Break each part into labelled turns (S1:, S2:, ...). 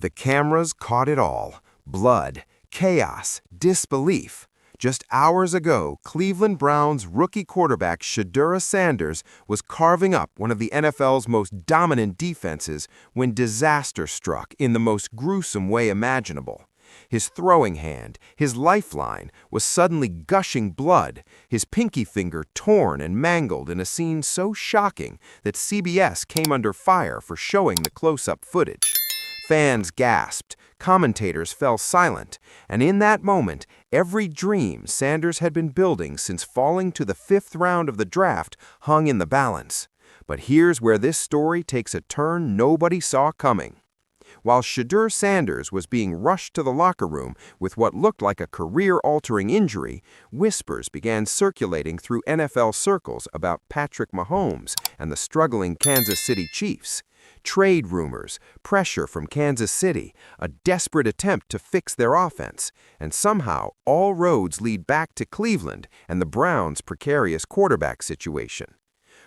S1: The cameras caught it all. Blood, chaos, disbelief. Just hours ago, Cleveland Browns rookie quarterback Shedeur Sanders was carving up one of the NFL's most dominant defenses when disaster struck in the most gruesome way imaginable. His throwing hand, his lifeline, was suddenly gushing blood, his pinky finger torn and mangled in a scene so shocking that CBS came under fire for showing the close-up footage. Fans gasped, commentators fell silent, and in that moment, every dream Sanders had been building since falling to the 5th round of the draft hung in the balance. But here's where this story takes a turn nobody saw coming. While Shedeur Sanders was being rushed to the locker room with what looked like a career-altering injury, whispers began circulating through NFL circles about Patrick Mahomes and the struggling Kansas City Chiefs. Trade rumors, pressure from Kansas City, a desperate attempt to fix their offense, and somehow all roads lead back to Cleveland and the Browns' precarious quarterback situation.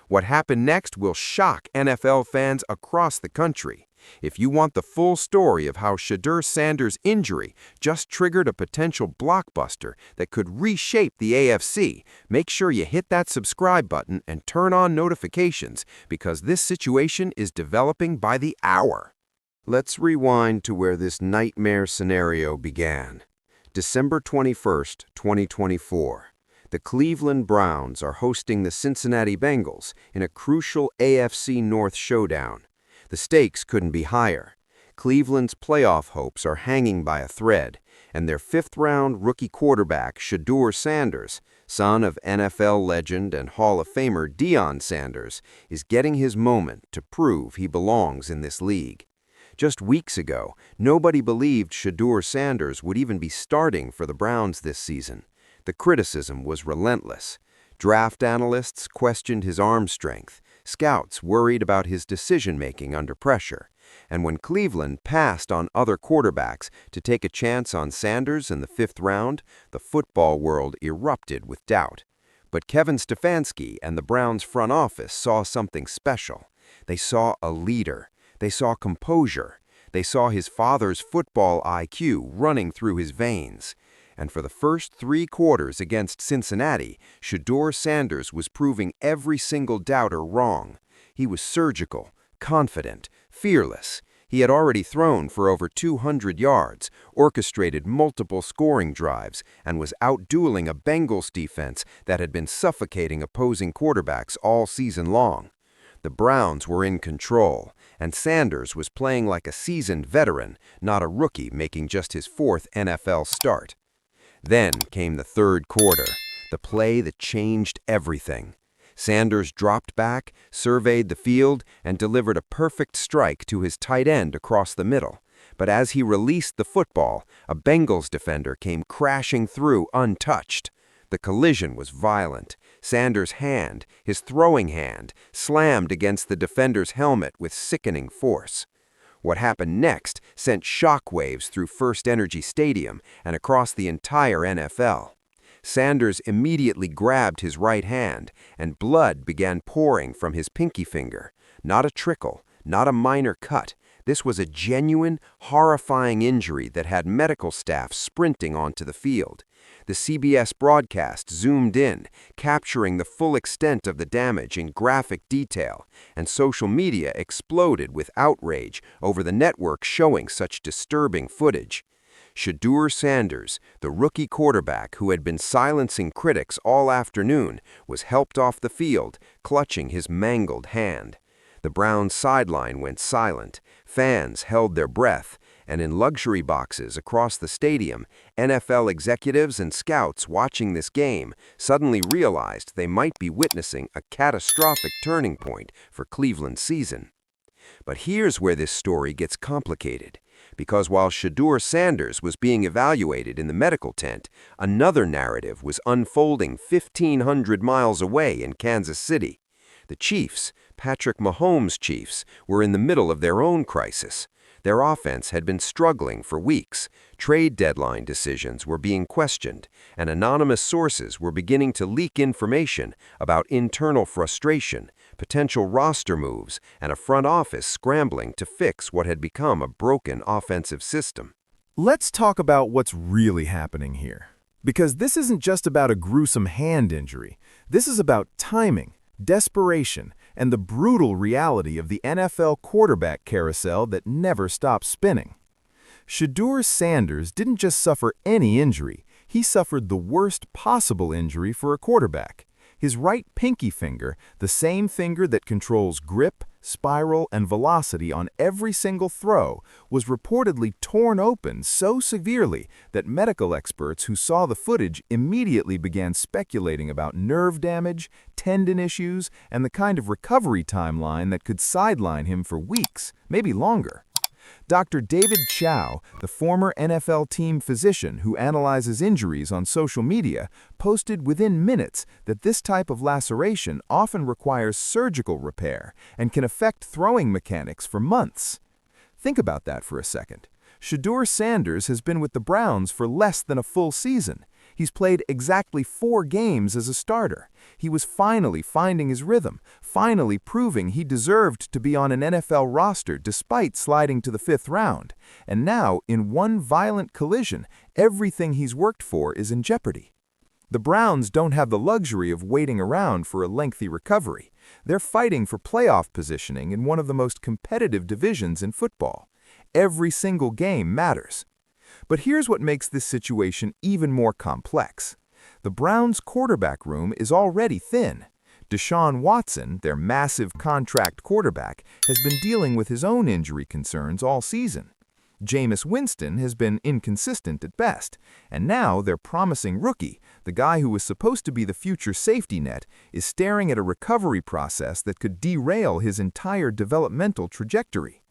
S1: What happened next will shock NFL fans across the country. If you want the full story of how Shedeur Sanders' injury just triggered a potential blockbuster that could reshape the AFC, make sure you hit that subscribe button and turn on notifications because this situation is developing by the hour. Let's rewind to where this nightmare scenario began. December 21st, 2024. The Cleveland Browns are hosting the Cincinnati Bengals in a crucial AFC North showdown. The stakes couldn't be higher. Cleveland's playoff hopes are hanging by a thread, and their 5th-round rookie quarterback, Shedeur Sanders, son of NFL legend and Hall of Famer Deion Sanders, is getting his moment to prove he belongs in this league. Just weeks ago, nobody believed Shedeur Sanders would even be starting for the Browns this season. The criticism was relentless. Draft analysts questioned his arm strength. Scouts worried about his decision-making under pressure. And when Cleveland passed on other quarterbacks to take a chance on Sanders in the 5th round, the football world erupted with doubt. But Kevin Stefanski and the Browns front office saw something special. They saw a leader. They saw composure. They saw his father's football IQ running through his veins. And for the first 3 quarters against Cincinnati, Shedeur Sanders was proving every single doubter wrong. He was surgical, confident, fearless. He had already thrown for over 200 yards, orchestrated multiple scoring drives, and was out-dueling a Bengals defense that had been suffocating opposing quarterbacks all season long. The Browns were in control, and Sanders was playing like a seasoned veteran, not a rookie making just his 4th NFL start. Then came the 3rd quarter, the play that changed everything. Sanders dropped back, surveyed the field, and delivered a perfect strike to his tight end across the middle. But as he released the football, a Bengals defender came crashing through untouched. The collision was violent. Sanders' hand, his throwing hand, slammed against the defender's helmet with sickening force. What happened next sent shockwaves through First Energy Stadium and across the entire NFL. Sanders immediately grabbed his right hand, and blood began pouring from his pinky finger. Not a trickle, not a minor cut. This was a genuine, horrifying injury that had medical staff sprinting onto the field. The CBS broadcast zoomed in, capturing the full extent of the damage in graphic detail, and social media exploded with outrage over the network showing such disturbing footage. Shedeur Sanders, the rookie quarterback who had been silencing critics all afternoon, was helped off the field, clutching his mangled hand. The Browns sideline went silent, fans held their breath, and in luxury boxes across the stadium, NFL executives and scouts watching this game suddenly realized they might be witnessing a catastrophic turning point for Cleveland's season. But here's where this story gets complicated, because while Shedeur Sanders was being evaluated in the medical tent, another narrative was unfolding 1,500 miles away in Kansas City. The Chiefs, Patrick Mahomes' Chiefs, were in the middle of their own crisis. Their offense had been struggling for weeks. Trade deadline decisions were being questioned, and anonymous sources were beginning to leak information about internal frustration, potential roster moves, and a front office scrambling to fix what had become a broken offensive system.
S2: Let's talk about what's really happening here. Because this isn't just about a gruesome hand injury. This is about timing, desperation, and the brutal reality of the NFL quarterback carousel that never stops spinning. Shedeur Sanders didn't just suffer any injury, he suffered the worst possible injury for a quarterback. His right pinky finger, the same finger that controls grip, spiral, and velocity on every single throw, was reportedly torn open so severely that medical experts who saw the footage immediately began speculating about nerve damage, tendon issues, and the kind of recovery timeline that could sideline him for weeks, maybe longer. Dr. David Chow, the former NFL team physician who analyzes injuries on social media, posted within minutes that this type of laceration often requires surgical repair and can affect throwing mechanics for months. Think about that for a second. Shedeur Sanders has been with the Browns for less than a full season. He's played exactly 4 games as a starter. He was finally finding his rhythm, finally proving he deserved to be on an NFL roster despite sliding to the 5th round. And now, in one violent collision, everything he's worked for is in jeopardy. The Browns don't have the luxury of waiting around for a lengthy recovery. They're fighting for playoff positioning in one of the most competitive divisions in football. Every single game matters. But here's what makes this situation even more complex. The Browns' quarterback room is already thin. Deshaun Watson, their massive contract quarterback, has been dealing with his own injury concerns all season. Jameis Winston has been inconsistent at best, and now their promising rookie, the guy who was supposed to be the future safety net, is staring at a recovery process that could derail his entire developmental trajectory.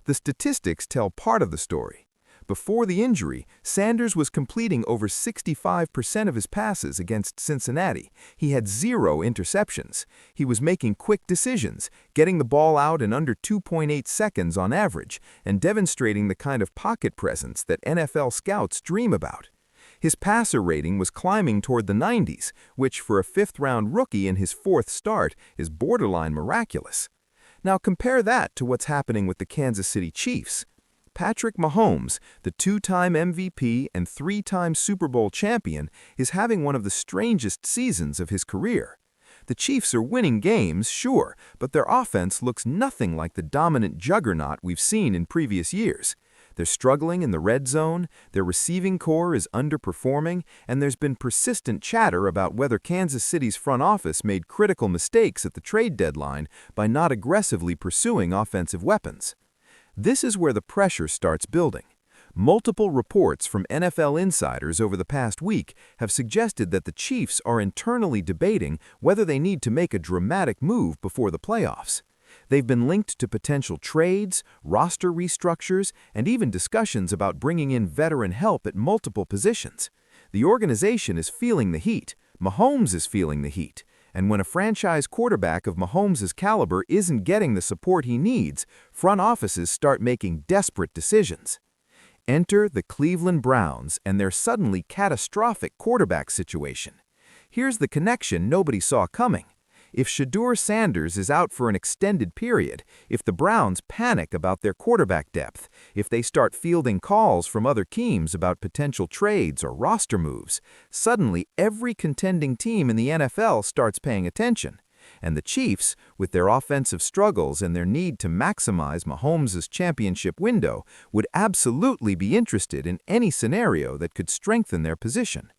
S2: The statistics tell part of the story. Before the injury, Sanders was completing over 65% of his passes against Cincinnati. He had 0 interceptions. He was making quick decisions, getting the ball out in under 2.8 seconds on average, and demonstrating the kind of pocket presence that NFL scouts dream about. His passer rating was climbing toward the 90s, which for a 5th-round rookie in his 4th start is borderline miraculous. Now compare that to what's happening with the Kansas City Chiefs. Patrick Mahomes, the 2-time MVP and 3-time Super Bowl champion, is having one of the strangest seasons of his career. The Chiefs are winning games, sure, but their offense looks nothing like the dominant juggernaut we've seen in previous years. They're struggling in the red zone, their receiving core is underperforming, and there's been persistent chatter about whether Kansas City's front office made critical mistakes at the trade deadline by not aggressively pursuing offensive weapons. This is where the pressure starts building. Multiple reports from NFL insiders over the past week have suggested that the Chiefs are internally debating whether they need to make a dramatic move before the playoffs. They've been linked to potential trades, roster restructures, and even discussions about bringing in veteran help at multiple positions. The organization is feeling the heat. Mahomes is feeling the heat. And when a franchise quarterback of Mahomes' caliber isn't getting the support he needs, front offices start making desperate decisions. Enter the Cleveland Browns and their suddenly catastrophic quarterback situation. Here's the connection nobody saw coming. If Shedeur Sanders is out for an extended period, if the Browns panic about their quarterback depth, if they start fielding calls from other teams about potential trades or roster moves, suddenly every contending team in the NFL starts paying attention. And the Chiefs, with their offensive struggles and their need to maximize Mahomes' championship window, would absolutely be interested in any scenario that could strengthen their position.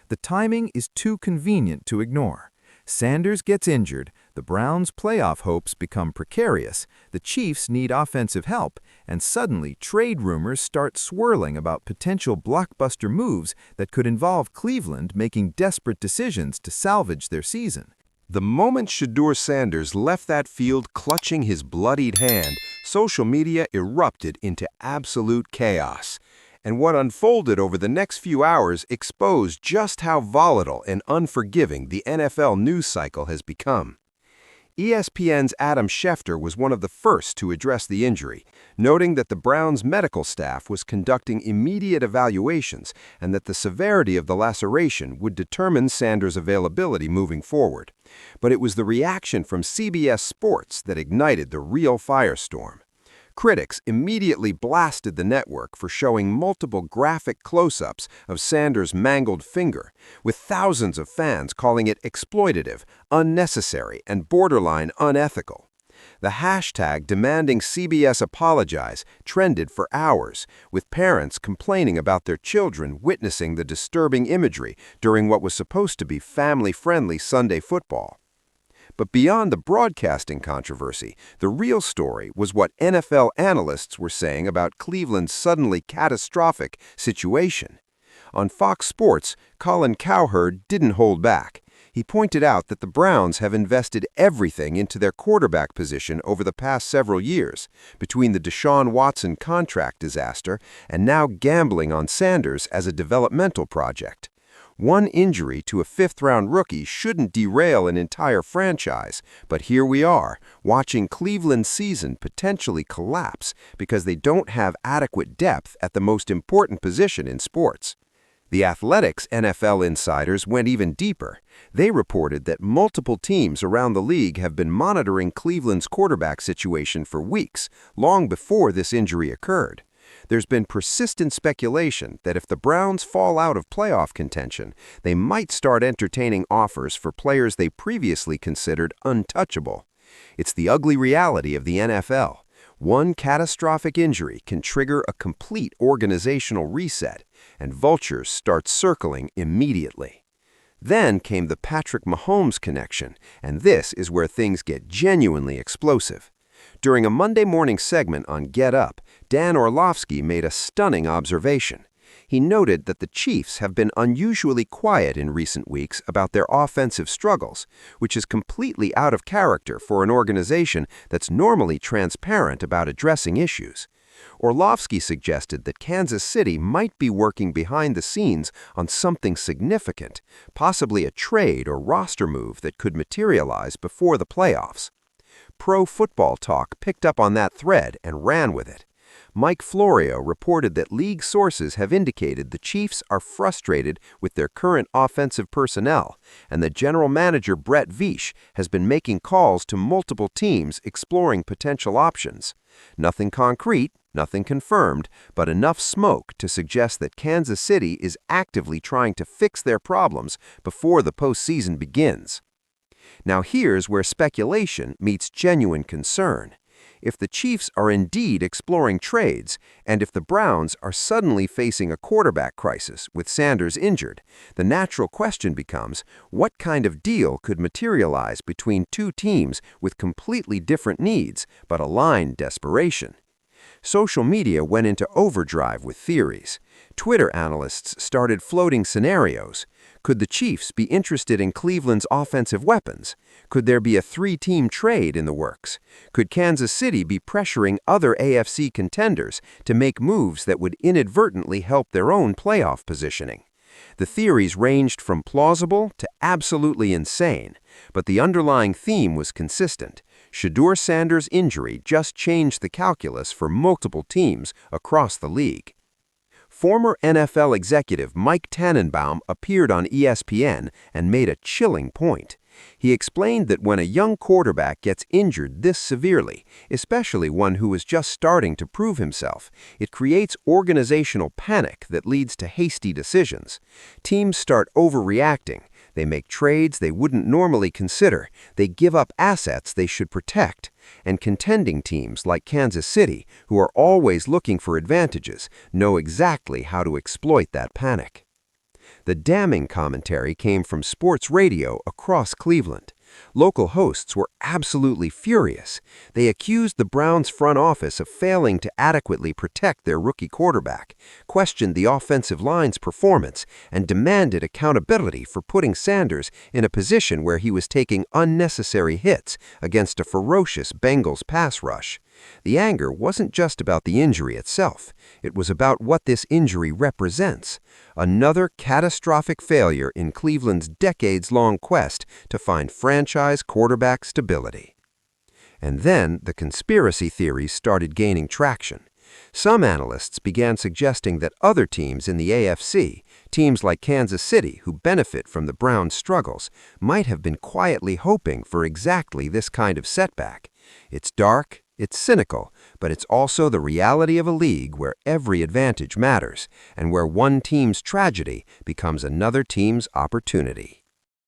S2: The timing is too convenient to ignore. Sanders gets injured, the Browns' playoff hopes become precarious, the Chiefs need offensive help, and suddenly trade rumors start swirling about potential blockbuster moves that could involve Cleveland making desperate decisions to salvage their season.
S1: The moment Shedeur Sanders left that field clutching his bloodied hand, social media erupted into absolute chaos. And what unfolded over the next few hours exposed just how volatile and unforgiving the NFL news cycle has become. ESPN's Adam Schefter was one of the first to address the injury, noting that the Browns' medical staff was conducting immediate evaluations and that the severity of the laceration would determine Sanders' availability moving forward. But it was the reaction from CBS Sports that ignited the real firestorm. Critics immediately blasted the network for showing multiple graphic close-ups of Sanders' mangled finger, with thousands of fans calling it exploitative, unnecessary, and borderline unethical. The hashtag demanding CBS apologize trended for hours, with parents complaining about their children witnessing the disturbing imagery during what was supposed to be family-friendly Sunday football. But beyond the broadcasting controversy, the real story was what NFL analysts were saying about Cleveland's suddenly catastrophic situation. On Fox Sports, Colin Cowherd didn't hold back. He pointed out that the Browns have invested everything into their quarterback position over the past several years, between the Deshaun Watson contract disaster and now gambling on Sanders as a developmental project. One injury to a fifth-round rookie shouldn't derail an entire franchise, but here we are, watching Cleveland's season potentially collapse because they don't have adequate depth at the most important position in sports. The Athletic's NFL insiders went even deeper. They reported that multiple teams around the league have been monitoring Cleveland's quarterback situation for weeks, long before this injury occurred. There's been persistent speculation that if the Browns fall out of playoff contention, they might start entertaining offers for players they previously considered untouchable. It's the ugly reality of the NFL. One catastrophic injury can trigger a complete organizational reset, and vultures start circling immediately. Then came the Patrick Mahomes connection, and this is where things get genuinely explosive. During a Monday morning segment on Get Up, Dan Orlovsky made a stunning observation. He noted that the Chiefs have been unusually quiet in recent weeks about their offensive struggles, which is completely out of character for an organization that's normally transparent about addressing issues. Orlovsky suggested that Kansas City might be working behind the scenes on something significant, possibly a trade or roster move that could materialize before the playoffs. Pro Football Talk picked up on that thread and ran with it. Mike Florio reported that league sources have indicated the Chiefs are frustrated with their current offensive personnel, and that general manager Brett Veach has been making calls to multiple teams exploring potential options. Nothing concrete, nothing confirmed, but enough smoke to suggest that Kansas City is actively trying to fix their problems before the postseason begins. Now here's where speculation meets genuine concern. If the Chiefs are indeed exploring trades, and if the Browns are suddenly facing a quarterback crisis with Sanders injured, the natural question becomes, what kind of deal could materialize between two teams with completely different needs but aligned desperation? Social media went into overdrive with theories. Twitter analysts started floating scenarios. Could the Chiefs be interested in Cleveland's offensive weapons? Could there be a three-team trade in the works? Could Kansas City be pressuring other AFC contenders to make moves that would inadvertently help their own playoff positioning? The theories ranged from plausible to absolutely insane, but the underlying theme was consistent. Shedeur Sanders' injury just changed the calculus for multiple teams across the league. Former NFL executive Mike Tannenbaum appeared on ESPN and made a chilling point. He explained that when a young quarterback gets injured this severely, especially one who is just starting to prove himself, it creates organizational panic that leads to hasty decisions. Teams start overreacting. They make trades they wouldn't normally consider. They give up assets they should protect. And contending teams like Kansas City, who are always looking for advantages, know exactly how to exploit that panic. The damning commentary came from sports radio across Cleveland. Local hosts were absolutely furious. They accused the Browns front office of failing to adequately protect their rookie quarterback, questioned the offensive line's performance, and demanded accountability for putting Sanders in a position where he was taking unnecessary hits against a ferocious Bengals pass rush. The anger wasn't just about the injury itself. It was about what this injury represents. Another catastrophic failure in Cleveland's decades-long quest to find franchise quarterback stability. And then the conspiracy theories started gaining traction. Some analysts began suggesting that other teams in the AFC, teams like Kansas City who benefit from the Browns' struggles, might have been quietly hoping for exactly this kind of setback. It's dark, it's cynical, but it's also the reality of a league where every advantage matters, and where one team's tragedy becomes another team's opportunity.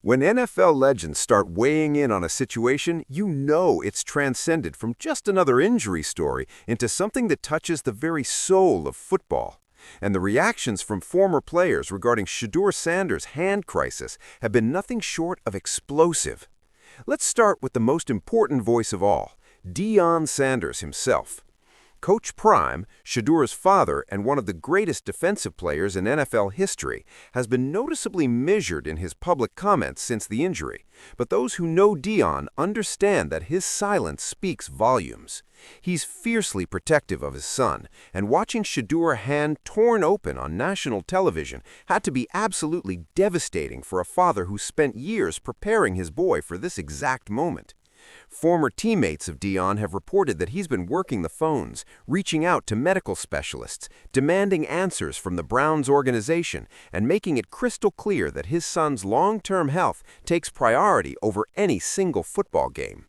S1: When NFL legends start weighing in on a situation, you know it's transcended from just another injury story into something that touches the very soul of football. And the reactions from former players regarding Shedeur Sanders' hand crisis have been nothing short of explosive. Let's start with the most important voice of all, Deion Sanders himself. Coach Prime, Shedeur's father and one of the greatest defensive players in NFL history, has been noticeably measured in his public comments since the injury. But those who know Deion understand that his silence speaks volumes. He's fiercely protective of his son, and watching Shedeur's hand torn open on national television had to be absolutely devastating for a father who spent years preparing his boy for this exact moment. Former teammates of Deion have reported that he's been working the phones, reaching out to medical specialists, demanding answers from the Browns organization, and making it crystal clear that his son's long-term health takes priority over any single football game.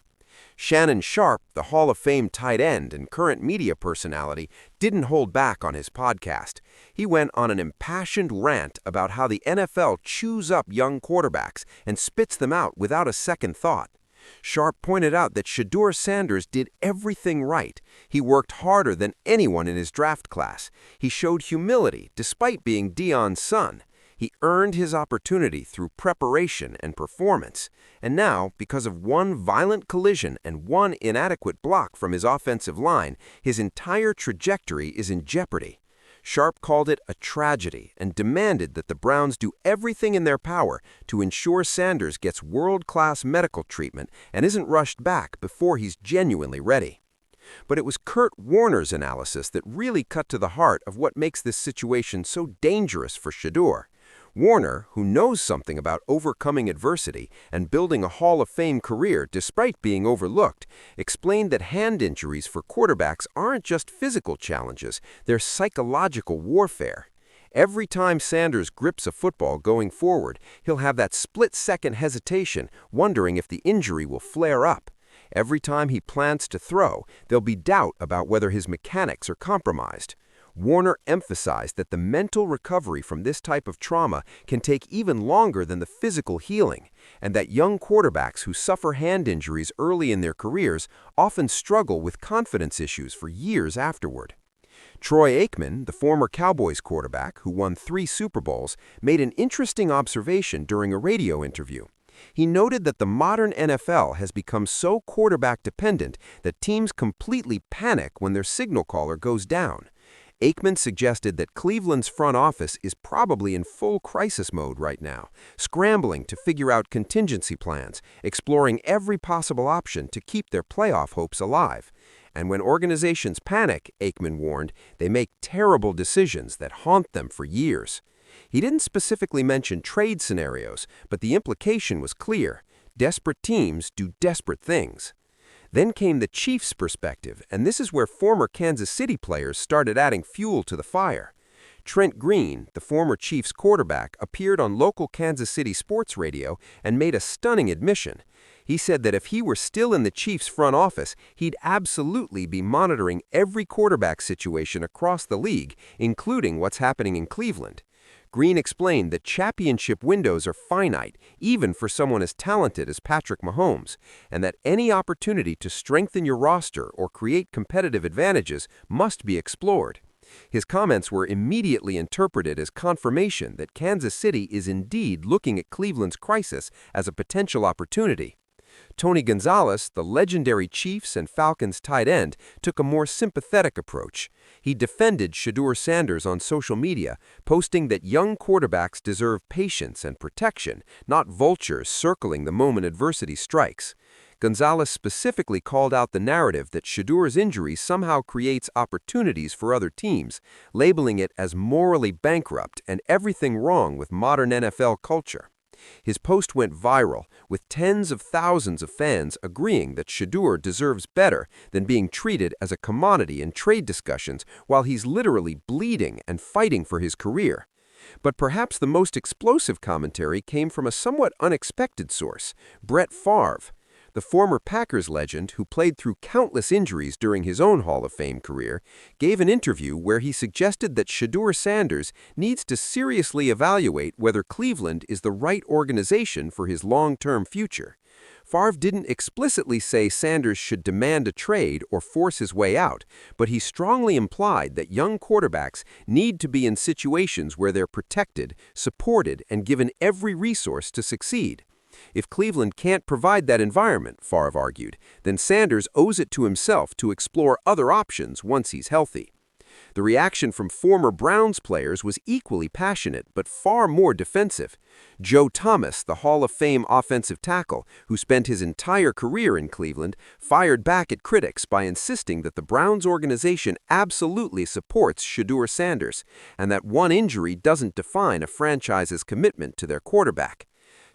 S1: Shannon Sharpe, the Hall of Fame tight end and current media personality, didn't hold back on his podcast. He went on an impassioned rant about how the NFL chews up young quarterbacks and spits them out without a second thought. Sharpe pointed out that Shedeur Sanders did everything right. He worked harder than anyone in his draft class. He showed humility despite being Deion's son. He earned his opportunity through preparation and performance. And now, because of one violent collision and one inadequate block from his offensive line, his entire trajectory is in jeopardy. Sharpe called it a tragedy and demanded that the Browns do everything in their power to ensure Sanders gets world-class medical treatment and isn't rushed back before he's genuinely ready. But it was Kurt Warner's analysis that really cut to the heart of what makes this situation so dangerous for Shedeur. Warner, who knows something about overcoming adversity and building a Hall of Fame career despite being overlooked, explained that hand injuries for quarterbacks aren't just physical challenges, they're psychological warfare. Every time Sanders grips a football going forward, he'll have that split-second hesitation, wondering if the injury will flare up. Every time he plans to throw, there'll be doubt about whether his mechanics are compromised. Warner emphasized that the mental recovery from this type of trauma can take even longer than the physical healing, and that young quarterbacks who suffer hand injuries early in their careers often struggle with confidence issues for years afterward. Troy Aikman, the former Cowboys quarterback who won 3 Super Bowls, made an interesting observation during a radio interview. He noted that the modern NFL has become so quarterback-dependent that teams completely panic when their signal caller goes down. Aikman suggested that Cleveland's front office is probably in full crisis mode right now, scrambling to figure out contingency plans, exploring every possible option to keep their playoff hopes alive. And when organizations panic, Aikman warned, they make terrible decisions that haunt them for years. He didn't specifically mention trade scenarios, but the implication was clear. Desperate teams do desperate things. Then came the Chiefs' perspective, and this is where former Kansas City players started adding fuel to the fire. Trent Green, the former Chiefs quarterback, appeared on local Kansas City sports radio and made a stunning admission. He said that if he were still in the Chiefs' front office, he'd absolutely be monitoring every quarterback situation across the league, including what's happening in Cleveland. Green explained that championship windows are finite, even for someone as talented as Patrick Mahomes, and that any opportunity to strengthen your roster or create competitive advantages must be explored. His comments were immediately interpreted as confirmation that Kansas City is indeed looking at Cleveland's crisis as a potential opportunity. Tony Gonzalez, the legendary Chiefs and Falcons tight end, took a more sympathetic approach. He defended Shedeur Sanders on social media, posting that young quarterbacks deserve patience and protection, not vultures circling the moment adversity strikes.
S3: Gonzalez specifically called out the narrative that Shedeur's injury somehow creates opportunities for other teams, labeling it as morally bankrupt and everything wrong with modern NFL culture. His post went viral, with tens of thousands of fans agreeing that Shedeur deserves better than being treated as a commodity in trade discussions while he's literally bleeding and fighting for his career. But perhaps the most explosive commentary came from a somewhat unexpected source, Brett Favre. The former Packers legend, who played through countless injuries during his own Hall of Fame career, gave an interview where he suggested that Shedeur Sanders needs to seriously evaluate whether Cleveland is the right organization for his long-term future. Favre didn't explicitly say Sanders should demand a trade or force his way out, but he strongly implied that young quarterbacks need to be in situations where they're protected, supported, and given every resource to succeed. If Cleveland can't provide that environment, Favre argued, then Sanders owes it to himself to explore other options once he's healthy. The reaction from former Browns players was equally passionate but far more defensive. Joe Thomas, the Hall of Fame offensive tackle, who spent his entire career in Cleveland, fired back at critics by insisting that the Browns organization absolutely supports Shedeur Sanders and that one injury doesn't define a franchise's commitment to their quarterback.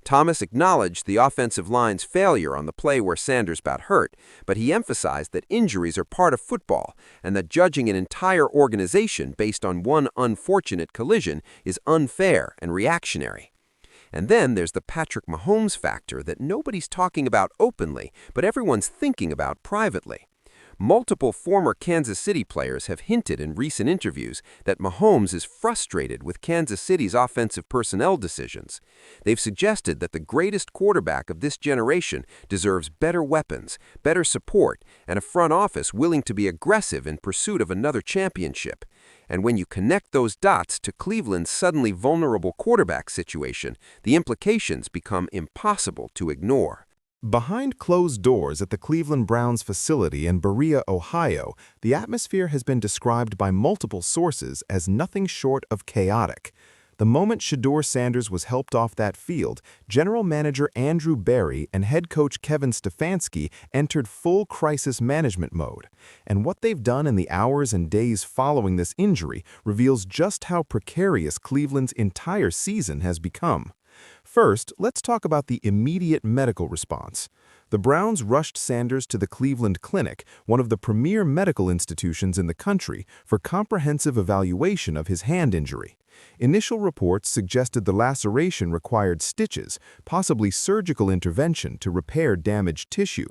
S3: Thomas acknowledged the offensive line's failure on the play where Sanders got hurt, but he emphasized that injuries are part of football and that judging an entire organization based on one unfortunate collision is unfair and reactionary. And then there's the Patrick Mahomes factor that nobody's talking about openly, but everyone's thinking about privately. Multiple former Kansas City players have hinted in recent interviews that Mahomes is frustrated with Kansas City's offensive personnel decisions. They've suggested that the greatest quarterback of this generation deserves better weapons, better support, and a front office willing to be aggressive in pursuit of another championship. And when you connect those dots to Cleveland's suddenly vulnerable quarterback situation, the implications become impossible to ignore.
S2: Behind closed doors at the Cleveland Browns facility in Berea, Ohio, the atmosphere has been described by multiple sources as nothing short of chaotic. The moment Shedeur Sanders was helped off that field, General Manager Andrew Berry and head coach Kevin Stefanski entered full crisis management mode. And what they've done in the hours and days following this injury reveals just how precarious Cleveland's entire season has become. First, let's talk about the immediate medical response. The Browns rushed Sanders to the Cleveland Clinic, one of the premier medical institutions in the country, for comprehensive evaluation of his hand injury. Initial reports suggested the laceration required stitches, possibly surgical intervention to repair damaged tissue.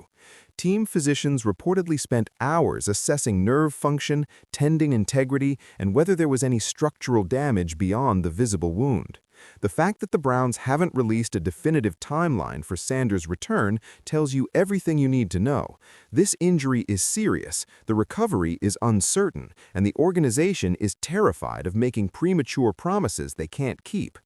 S2: Team physicians reportedly spent hours assessing nerve function, tendon integrity, and whether there was any structural damage beyond the visible wound. The fact that the Browns haven't released a definitive timeline for Sanders' return tells you everything you need to know. This injury is serious, the recovery is uncertain, and the organization is terrified of making premature promises they can't keep.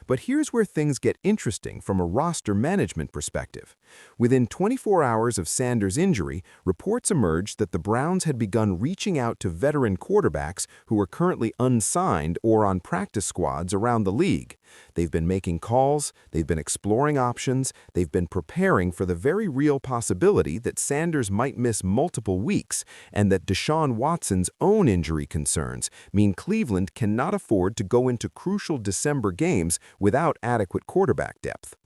S2: But here's where things get interesting from a roster management perspective. Within 24 hours of Sanders' injury, reports emerged that the Browns had begun reaching out to veteran quarterbacks who were currently unsigned or on practice squads around the league. They've been making calls, they've been exploring options, they've been preparing for the very real possibility that Sanders might miss multiple weeks and that Deshaun Watson's own injury concerns mean Cleveland cannot afford to go into crucial December games without adequate quarterback depth.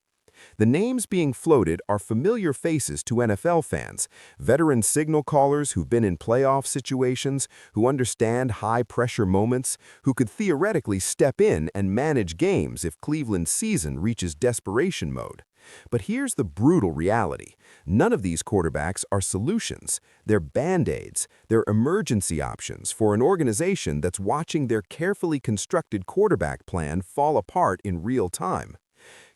S2: The names being floated are familiar faces to NFL fans, veteran signal callers who've been in playoff situations, who understand high-pressure moments, who could theoretically step in and manage games if Cleveland's season reaches desperation mode. But here's the brutal reality. None of these quarterbacks are solutions. They're band-aids. They're emergency options for an organization that's watching their carefully constructed quarterback plan fall apart in real time.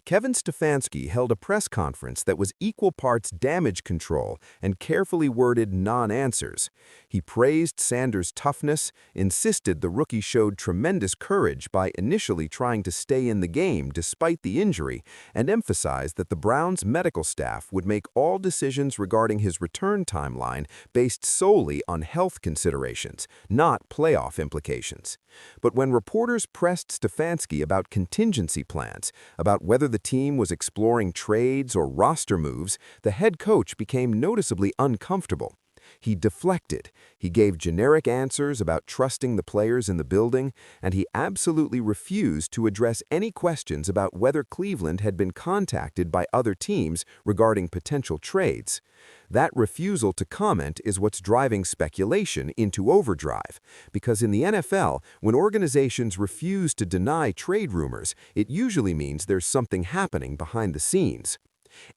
S2: Kevin Stefanski held a press conference that was equal parts damage control and carefully worded non-answers. He praised Sanders' toughness, insisted the rookie showed tremendous courage by initially trying to stay in the game despite the injury, and emphasized that the Browns' medical staff would make all decisions regarding his return timeline based solely on health considerations, not playoff implications. But when reporters pressed Stefanski about contingency plans, about whether the
S3: team was exploring trades or roster moves, the head coach became noticeably uncomfortable. He deflected, he gave generic answers about trusting the players in the building, and he absolutely refused to address any questions about whether Cleveland had been contacted by other teams regarding potential trades. That refusal to comment is what's driving speculation into overdrive, because in the NFL, when organizations refuse to deny trade rumors, it usually means there's something happening behind the scenes.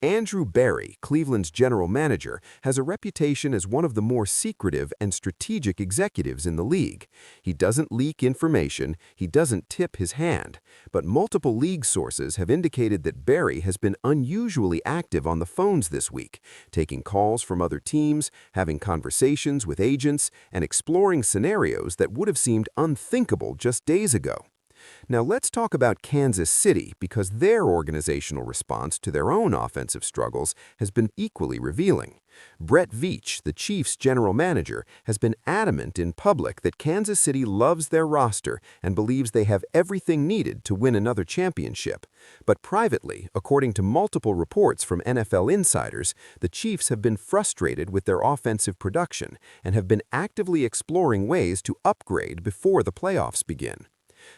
S3: Andrew Berry, Cleveland's general manager, has a reputation as one of the more secretive and strategic executives in the league. He doesn't leak information, he doesn't tip his hand, but multiple league sources have indicated that Berry has been unusually active on the phones this week, taking calls from other teams, having conversations with agents, and exploring scenarios that would have seemed unthinkable just days ago. Now let's talk about Kansas City, because their organizational response to their own offensive struggles has been equally revealing. Brett Veach, the Chiefs' general manager, has been adamant in public that Kansas City loves their roster and believes they have everything needed to win another championship. But privately, according to multiple reports from NFL insiders, the Chiefs have been frustrated with their offensive production and have been actively exploring ways to upgrade before the playoffs begin.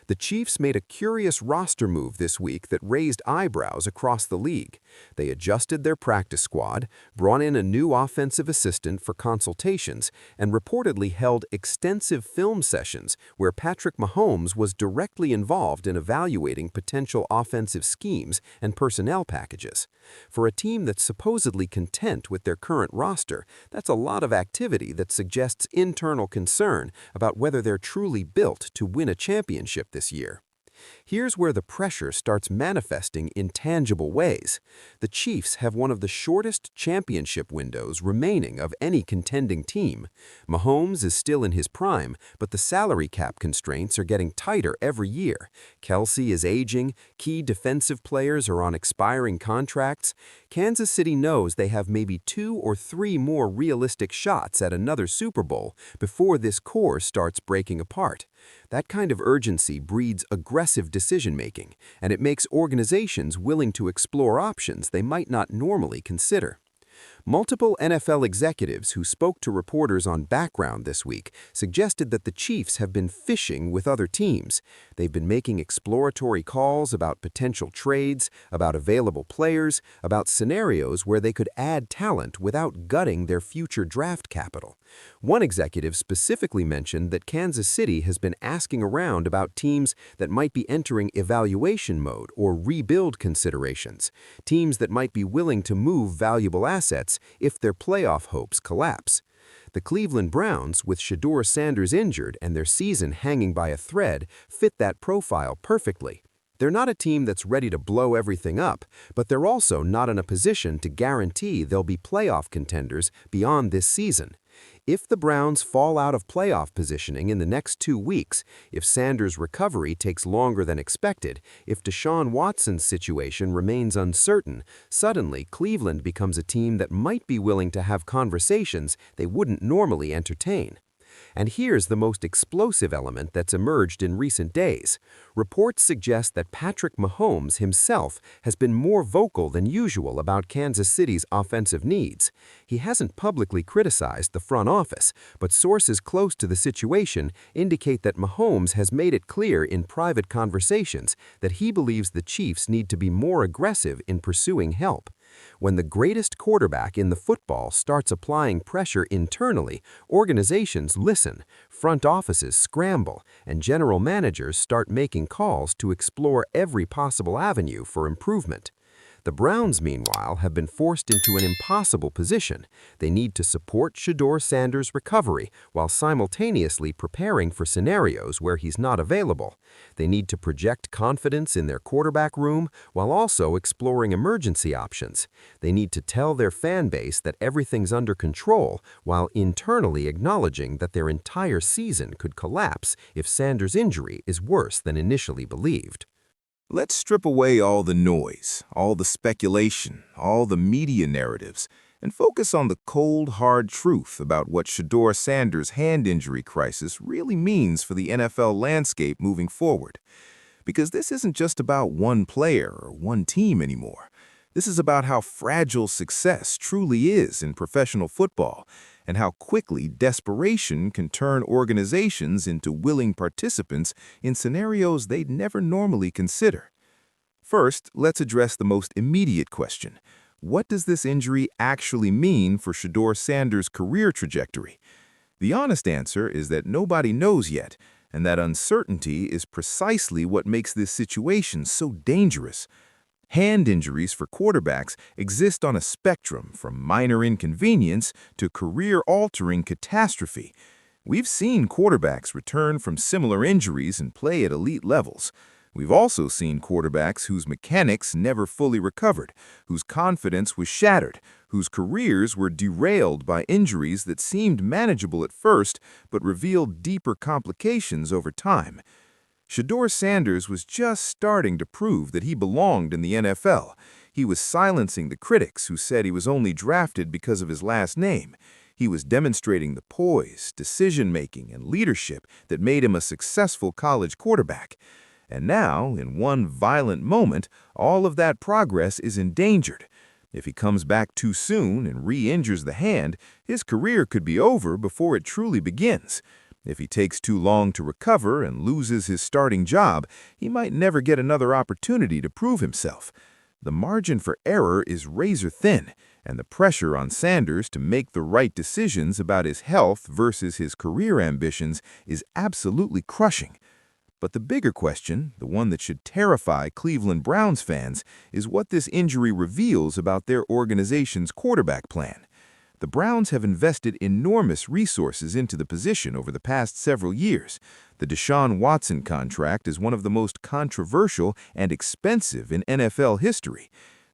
S3: The Chiefs made a curious roster move this week that raised eyebrows across the league. They adjusted their practice squad, brought in a new offensive assistant for consultations, and reportedly held extensive film sessions where Patrick Mahomes was directly involved in evaluating potential offensive schemes and personnel packages. For a team that's supposedly content with their current roster, that's a lot of activity that suggests internal concern about whether they're truly built to win a championship this year. Here's where the pressure starts manifesting in tangible ways. The Chiefs have one of the shortest championship windows remaining of any contending team. Mahomes is still in his prime, but the salary cap constraints are getting tighter every year. Kelsey is aging, key defensive players are on expiring contracts. Kansas City knows they have maybe 2 or 3 more realistic shots at another Super Bowl before this core starts breaking apart. That kind of urgency breeds aggressive decision-making, and it makes organizations willing to explore options they might not normally consider. Multiple NFL executives who spoke to reporters on Background this week suggested that the Chiefs have been fishing with other teams. They've been making exploratory calls about potential trades, about available players, about scenarios where they could add talent without gutting their future draft capital. One executive specifically mentioned that Kansas City has been asking around about teams that might be entering evaluation mode or rebuild considerations, teams that might be willing to move valuable assets if their playoff hopes collapse. The Cleveland Browns, with Shedeur Sanders injured and their season hanging by a thread, fit that profile perfectly. They're not a team that's ready to blow everything up, but they're also not in a position to guarantee they'll be playoff contenders beyond this season. If the Browns fall out of playoff positioning in the next 2 weeks, if Sanders' recovery takes longer than expected, if Deshaun Watson's situation remains uncertain, suddenly Cleveland becomes a team that might be willing to have conversations they wouldn't normally entertain. And here's the most explosive element that's emerged in recent days. Reports suggest that Patrick Mahomes himself has been more vocal than usual about Kansas City's offensive needs. He hasn't publicly criticized the front office, but sources close to the situation indicate that Mahomes has made it clear in private conversations that he believes the Chiefs need to be more aggressive in pursuing help. When the greatest quarterback in the football starts applying pressure internally, organizations listen, front offices scramble, and general managers start making calls to explore every possible avenue for improvement. The Browns, meanwhile, have been forced into an impossible position. They need to support Shedeur Sanders' recovery while simultaneously preparing for scenarios where he's not available. They need to project confidence in their quarterback room while also exploring emergency options. They need to tell their fan base that everything's under control while internally acknowledging that their entire season could collapse if Sanders' injury is worse than initially believed.
S2: Let's strip away all the noise, all the speculation, all the media narratives, and focus on the cold, hard truth about what Shedeur Sanders' hand injury crisis really means for the NFL landscape moving forward. Because this isn't just about one player or one team anymore. This is about how fragile success truly is in professional football and how quickly desperation can turn organizations into willing participants in scenarios they'd never normally consider. First, let's address the most immediate question. What does this injury actually mean for Shedeur Sanders' career trajectory? The honest answer is that nobody knows yet, and that uncertainty is precisely what makes this situation so dangerous. Hand injuries for quarterbacks exist on a spectrum from minor inconvenience to career-altering catastrophe. We've seen quarterbacks return from similar injuries and play at elite levels. We've also seen quarterbacks whose mechanics never fully recovered, whose confidence was shattered, whose careers were derailed by injuries that seemed manageable at first but revealed deeper complications over time. Shedeur Sanders was just starting to prove that he belonged in the NFL. He was silencing the critics who said he was only drafted because of his last name. He was demonstrating the poise, decision-making, and leadership that made him a successful college quarterback. And now, in one violent moment, all of that progress is endangered. If he comes back too soon and re-injures the hand, his career could be over before it truly begins. If he takes too long to recover and loses his starting job, he might never get another opportunity to prove himself. The margin for error is razor thin, and the pressure on Sanders to make the right decisions about his health versus his career ambitions is absolutely crushing. But the bigger question, the one that should terrify Cleveland Browns fans, is what this injury reveals about their organization's quarterback plan. The Browns have invested enormous resources into the position over the past several years. The Deshaun Watson contract is one of the most controversial and expensive in NFL history.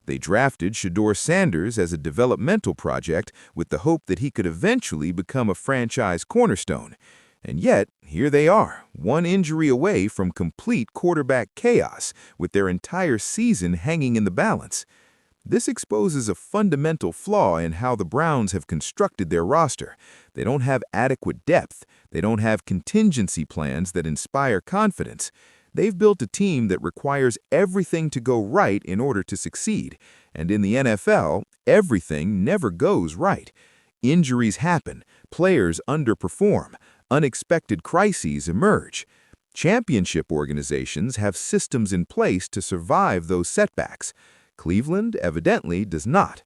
S2: They drafted Shedeur Sanders as a developmental project with the hope that he could eventually become a franchise cornerstone. And yet, here they are, one injury away from complete quarterback chaos, with their entire season hanging in the balance. This exposes a fundamental flaw in how the Browns have constructed their roster. They don't have adequate depth. They don't have contingency plans that inspire confidence. They've built a team that requires everything to go right in order to succeed. And in the NFL, everything never goes right. Injuries happen, players underperform, unexpected crises emerge. Championship organizations have systems in place to survive those setbacks. Cleveland evidently does not.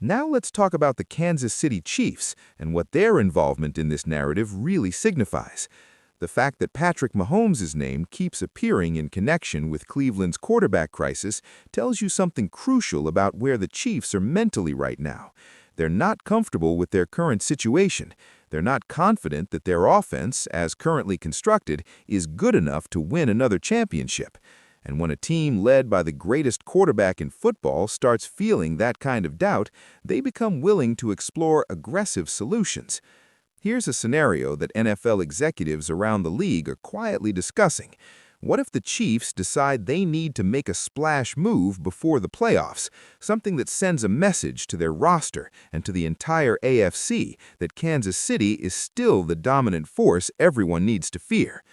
S2: Now let's talk about the Kansas City Chiefs and what their involvement in this narrative really signifies. The fact that Patrick Mahomes' name keeps appearing in connection with Cleveland's quarterback crisis tells you something crucial about where the Chiefs are mentally right now. They're not comfortable with their current situation. They're not confident that their offense, as currently constructed, is good enough to win another championship. And when a team led by the greatest quarterback in football starts feeling that kind of doubt, they become willing to explore aggressive solutions. Here's a scenario that NFL executives around the league are quietly discussing. What if the Chiefs decide they need to make a splash move before the playoffs, something that sends a message to their roster and to the entire AFC that Kansas City is still the dominant force everyone needs to fear?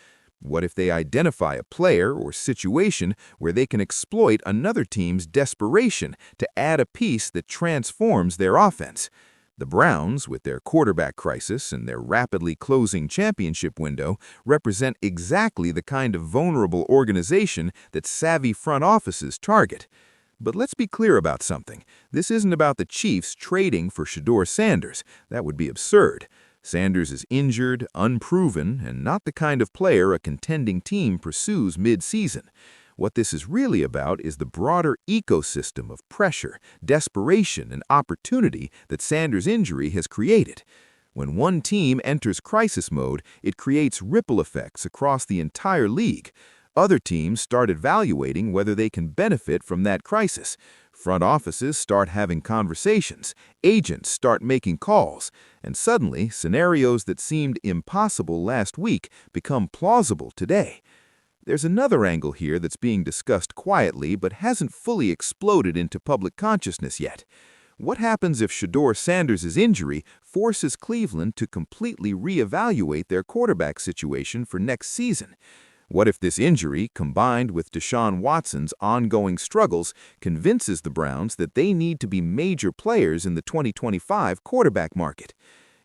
S2: What if they identify a player or situation where they can exploit another team's desperation to add a piece that transforms their offense? The Browns, with their quarterback crisis and their rapidly closing championship window, represent exactly the kind of vulnerable organization that savvy front offices target. But let's be clear about something. This isn't about the Chiefs trading for Shedeur Sanders. That would be absurd. Sanders is injured, unproven, and not the kind of player a contending team pursues mid-season. What this is really about is the broader ecosystem of pressure, desperation, and opportunity that Sanders' injury has created. When one team enters crisis mode, it creates ripple effects across the entire league. Other teams start evaluating whether they can benefit from that crisis. Front offices start having conversations, agents start making calls, and suddenly scenarios that seemed impossible last week become plausible today. There's another angle here that's being discussed quietly but hasn't fully exploded into public consciousness yet. What happens if Shedeur Sanders' injury forces Cleveland to completely reevaluate their quarterback situation for next season? What if this injury, combined with Deshaun Watson's ongoing struggles, convinces the Browns that they need to be major players in the 2025 quarterback market?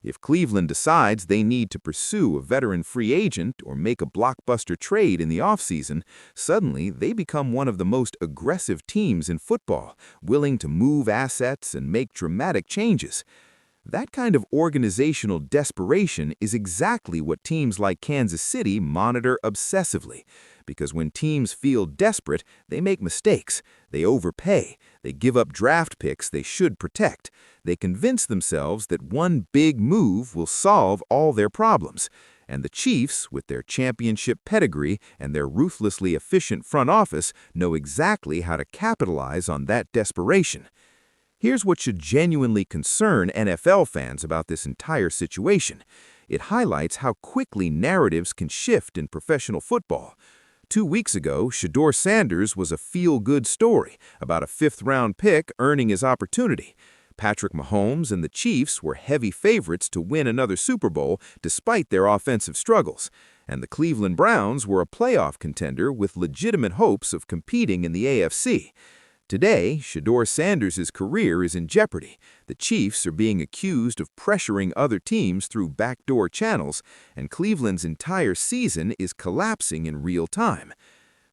S2: If Cleveland decides they need to pursue a veteran free agent or make a blockbuster trade in the offseason, suddenly they become one of the most aggressive teams in football, willing to move assets and make dramatic changes. That kind of organizational desperation is exactly what teams like Kansas City monitor obsessively, because when teams feel desperate, they make mistakes, they overpay, they give up draft picks they should protect, they convince themselves that one big move will solve all their problems. And the Chiefs, with their championship pedigree and their ruthlessly efficient front office, know exactly how to capitalize on that desperation. Here's what should genuinely concern NFL fans about this entire situation. It highlights how quickly narratives can shift in professional football. 2 weeks ago, Shedeur Sanders was a feel-good story about a fifth-round pick earning his opportunity. Patrick Mahomes and the Chiefs were heavy favorites to win another Super Bowl despite their offensive struggles. And the Cleveland Browns were a playoff contender with legitimate hopes of competing in the AFC. Today, Shedeur Sanders' career is in jeopardy. The Chiefs are being accused of pressuring other teams through backdoor channels, and Cleveland's entire season is collapsing in real time.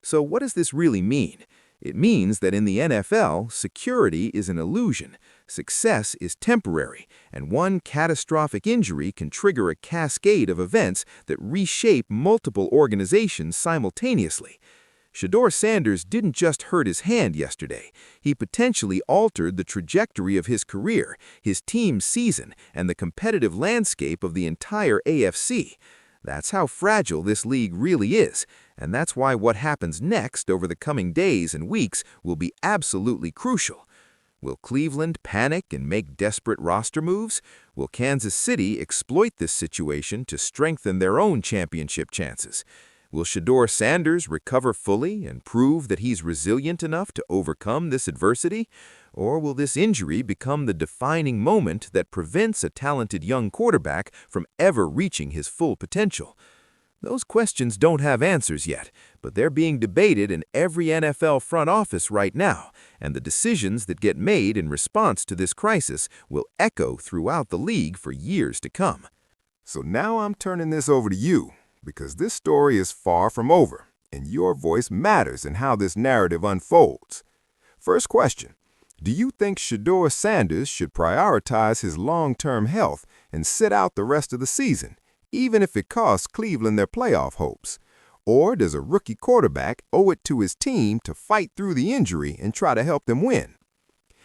S2: So what does this really mean? It means that in the NFL, security is an illusion, success is temporary, and one catastrophic injury can trigger a cascade of events that reshape multiple organizations simultaneously. Shedeur Sanders didn't just hurt his hand yesterday. He potentially altered the trajectory of his career, his team's season, and the competitive landscape of the entire AFC. That's how fragile this league really is, and that's why what happens next over the coming days and weeks will be absolutely crucial. Will Cleveland panic and make desperate roster moves? Will Kansas City exploit this situation to strengthen their own championship chances? Will Shedeur Sanders recover fully and prove that he's resilient enough to overcome this adversity? Or will this injury become the defining moment that prevents a talented young quarterback from ever reaching his full potential? Those questions don't have answers yet, but they're being debated in every NFL front office right now, and the decisions that get made in response to this crisis will echo throughout the league for years to come.
S1: So now I'm turning this over to you, because this story is far from over, and your voice matters in how this narrative unfolds. First question, do you think Shedeur Sanders should prioritize his long-term health and sit out the rest of the season, even if it costs Cleveland their playoff hopes? Or does a rookie quarterback owe it to his team to fight through the injury and try to help them win?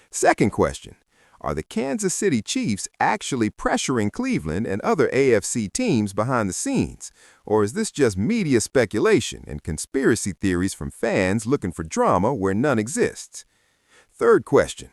S1: Second question, are the Kansas City Chiefs actually pressuring Cleveland and other AFC teams behind the scenes? Or is this just media speculation and conspiracy theories from fans looking for drama where none exists? Third question,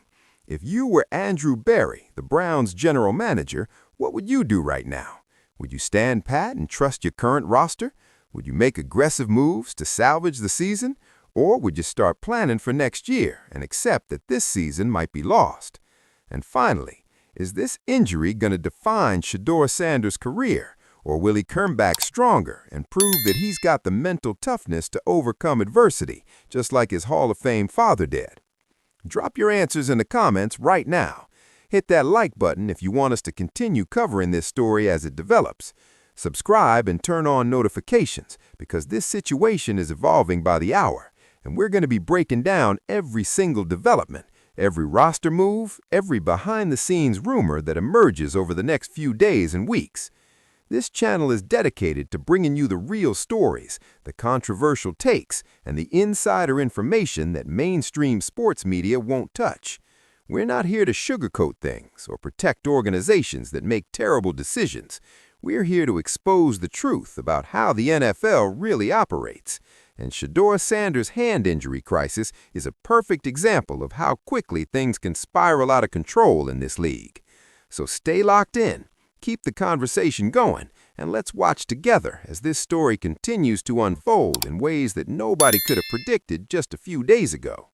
S1: if you were Andrew Berry, the Browns' general manager, what would you do right now? Would you stand pat and trust your current roster? Would you make aggressive moves to salvage the season? Or would you start planning for next year and accept that this season might be lost? And finally, is this injury going to define Shedeur Sanders' career, or will he come back stronger and prove that he's got the mental toughness to overcome adversity, just like his Hall of Fame father did? Drop your answers in the comments right now. Hit that like button if you want us to continue covering this story as it develops. Subscribe and turn on notifications, because this situation is evolving by the hour, and we're going to be breaking down every single development, every roster move, every behind-the-scenes rumor that emerges over the next few days and weeks. This channel is dedicated to bringing you the real stories, the controversial takes, and the insider information that mainstream sports media won't touch. We're not here to sugarcoat things or protect organizations that make terrible decisions. We're here to expose the truth about how the NFL really operates. And Shedeur Sanders' hand injury crisis is a perfect example of how quickly things can spiral out of control in this league. So stay locked in, keep the conversation going, and let's watch together as this story continues to unfold in ways that nobody could have predicted just a few days ago.